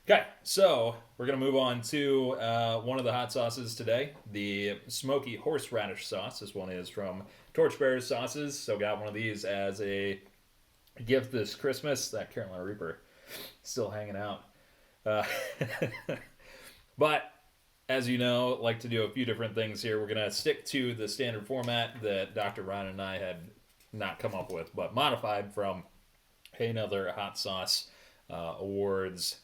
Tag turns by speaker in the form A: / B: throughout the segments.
A: Okay, so we're gonna move on to one of the hot sauces today, the Smokey Horseradish sauce. This one is from Torchbearer Sauces. So got one of these as a gift this Christmas. That Carolina Reaper still hanging out. Uh, but as you know, like to do a few different things here. We're gonna stick to the standard format that Dr. Ryan and I had not come up with, but modified from another hot sauce awards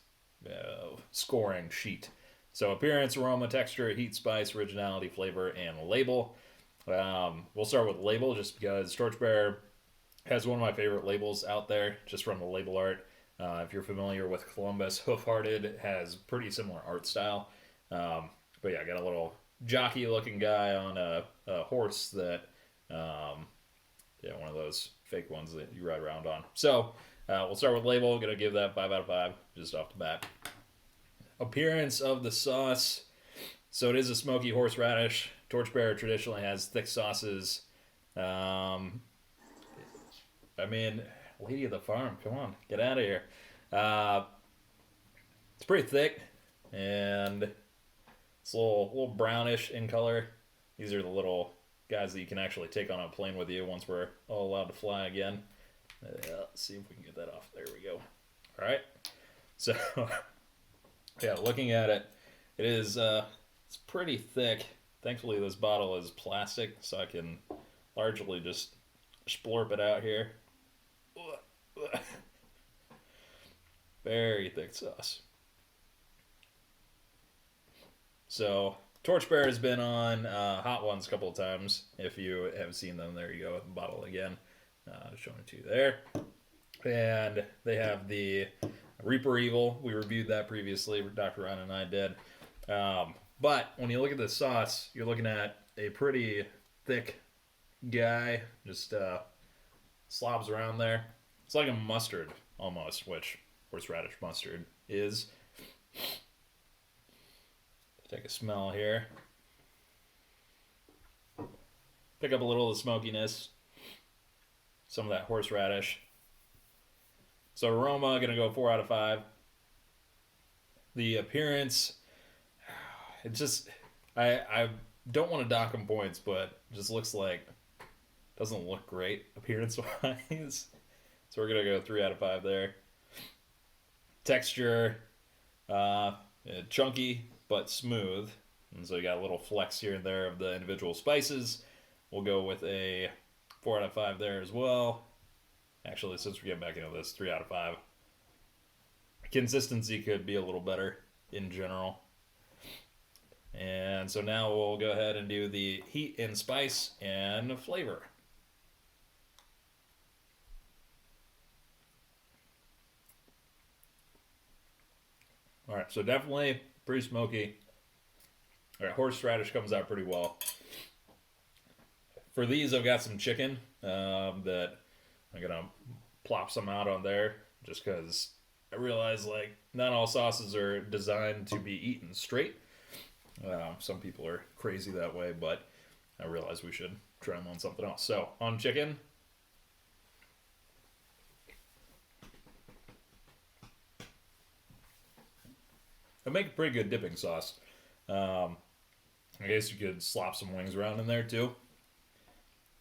A: scoring sheet. So appearance, aroma, texture, heat, spice, originality, flavor, and label. We'll start with label just because Torchbearer has one of my favorite labels out there just from the label art. If you're familiar with Columbus, Hoofhearted has pretty similar art style. But yeah, got a little jockey looking guy on a horse that, yeah, one of those fake ones that you ride around on. So we'll start with label. Gonna give that 5 out of 5 just off the bat. Appearance of the sauce. So it is a smoky horseradish. Torchbearer traditionally has thick sauces. I mean, Lady of the Farm, come on, get out of here. Uh, it's pretty thick, and it's a little brownish in color. These are the little guys that you can actually take on a plane with you once we're all allowed to fly again. Let's see if we can get that off. There we go. All right. So, yeah, looking at it, it is it's pretty thick. Thankfully, this bottle is plastic, so I can largely just splurp it out here. Very thick sauce. So, Torchbearer has been on Hot Ones a couple of times. If you have seen them, there you go, the bottle again. Showing it to you there. And they have the Reaper Evil. We reviewed that previously. Dr. Ryan and I did. But when you look at the sauce, you're looking at a pretty thick guy. Just slobs around there. It's like a mustard almost, which horseradish mustard is. Take a smell here. Pick up a little of the smokiness. Some of that horseradish. So aroma, gonna go 4 out of 5. The appearance, it just, I don't want to dock them points, but it just looks like, doesn't look great appearance wise. So we're gonna go 3 out of 5 there. Texture, chunky but smooth, and so you got a little flex here and there of the individual spices. We'll go with a 4 out of 5 there as well. Actually, since we're getting back into this, 3 out of 5. Consistency could be a little better in general. And so now we'll go ahead and do the heat and spice and flavor. All right, so definitely pretty smoky. All right, horseradish comes out pretty well. For these, I've got some chicken that I'm gonna plop some out on there just because I realize like not all sauces are designed to be eaten straight. Some people are crazy that way, but I realize we should try them on something else. So on chicken, I make a pretty good dipping sauce. I guess you could slop some wings around in there too.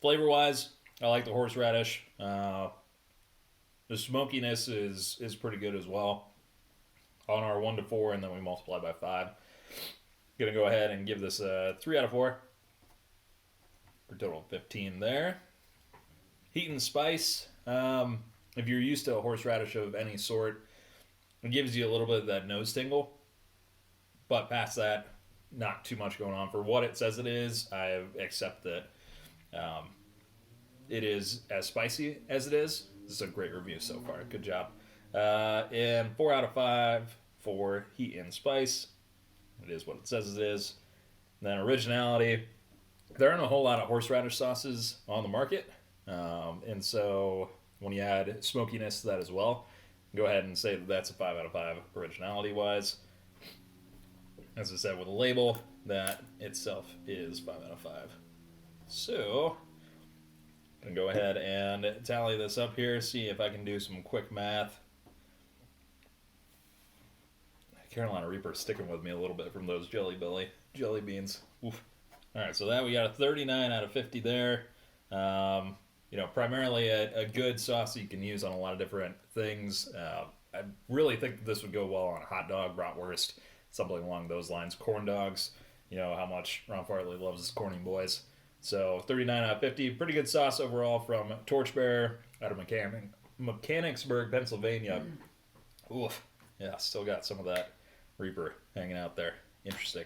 A: Flavor wise, I like the horseradish. The smokiness is pretty good as well. On our 1 to 4, and then we multiply by 5. Gonna go ahead and give this a 3 out of 4 for a total of 15 there. Heat and spice. If you're used to a horseradish of any sort, it gives you a little bit of that nose tingle. But past that, not too much going on. For what it says it is, I accept that it is as spicy as it is. This is a great review so far. Good job. And 4 out of 5 for heat and spice. It is what it says it is. And then originality. There aren't a whole lot of horseradish sauces on the market. And so when you add smokiness to that as well, go ahead and say that that's a 5 out of 5 originality wise. As I said with the label, that itself is 5 out of 5. So, I'm going to go ahead and tally this up here, see if I can do some quick math. Carolina Reaper sticking with me a little bit from those jelly beans. Oof. All right, so that we got a 39 out of 50 there. Primarily a good sauce that you can use on a lot of different things. I really think this would go well on a hot dog, bratwurst, something along those lines. Corn dogs, you know how much Ron Fartley loves his corning boys. So 39 out of 50, pretty good sauce overall from Torchbearer out of Mechanicsburg, Pennsylvania. Oof. Yeah, still got some of that Reaper hanging out there. Interesting.